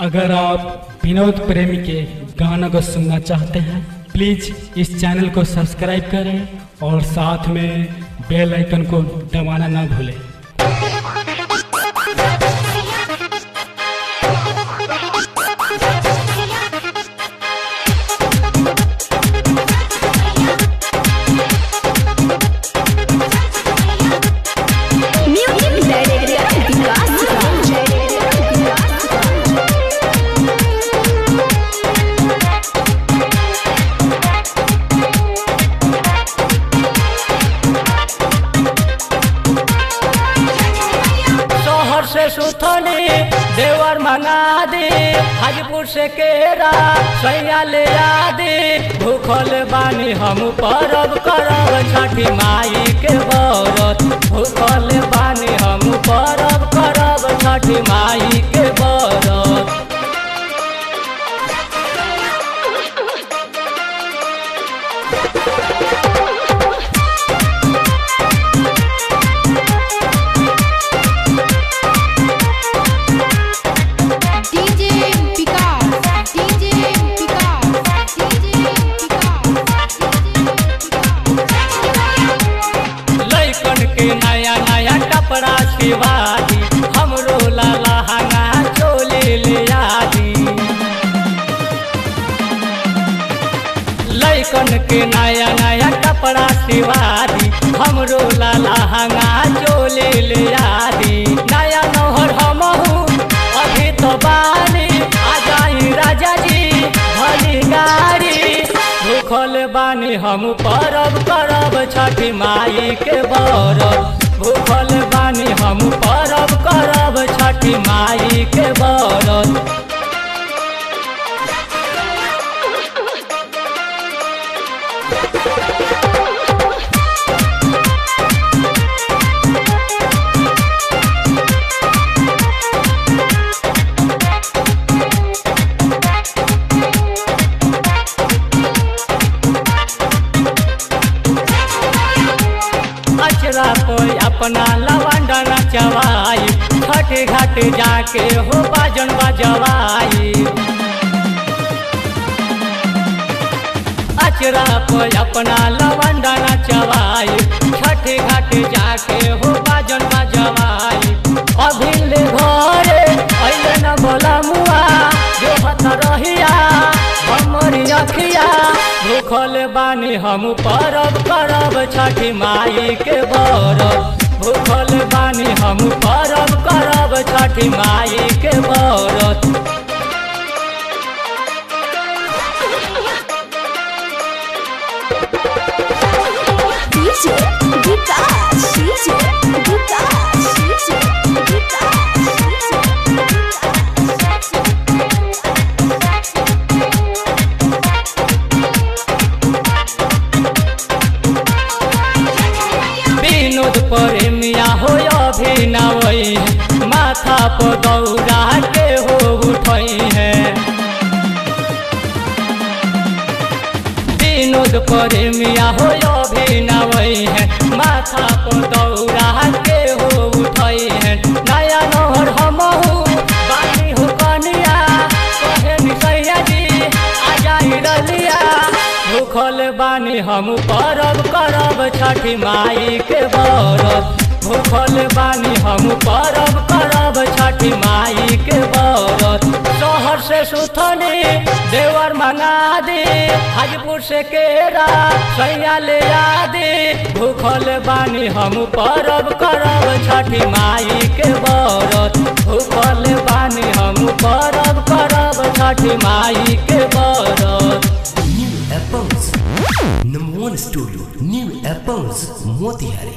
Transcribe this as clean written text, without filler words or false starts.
अगर आप विनोद प्रेमी के गाना को सुनना चाहते हैं प्लीज इस चैनल को सब्सक्राइब करें और साथ में बेल आइकन को दबाना ना भूलें। से सुथनी देवर मंगा दे, हाजीपुर से केरा सैया ले आदे। भूखल बानी हम परब करब छठी माई के व्रत। भूखल बानी हम परब करब छठी माई के व्रत। नया नया कपड़ा सिवादी, हमरो लाला हंगा चोली ले आदी। लैकन के नया नया कपड़ा सिवादी, हमरो लाला हंगा चोली ले आदी। नया नौहर हमहू अभी तो बानी, आ जाई राजा जी भली गाड़ी। भूखल बानी हम परब करब छठी माई के व्रत। भूखल बानी हम परब करब छठी माई के व्रत। अचरा कोई अपना लवंडा नचवाई, घाटे घाटे जाके हो बाजन बजवाई। अचरा कोई अपना लवंडा नचवाई, घाटे घाटे जाके हो बाजन बजवाई। अभी ले घरे अइले न बोला मुआ, जो हत रहिया हमरी अखिया। भूखल बानी हम परब करब छठी माई के व्रत। भूखल बानी हम परब करब छठी माई के व्रत। डीजे विकास, डीजे विकास, डीजे विकास। विनोद प्रेमिया हो अभी नवई, माथा पर दौड़ा के हो उठई है। विनोद प्रेमिया हो अभी नवई है, माथा पर दौड़ा के हो उठई है। नया नौहर हमहू बानी हो कनिया, कहे निसैया जी आ जाई रलिया। भूखल बानी हम परब करब छठी माई के व्रत। भूखल बानी हम परब करब छठी माई के व्रत। शहर से सुथनी देवर मंगा दे, हाजीपुर से केरा सैया ले आदे। भूखल बानी हम परब करब छठी माई के व्रत। भूखल बानी हम परब करब छठी माई के व्रत। Apples, #1 studio, New Apples, Motihari.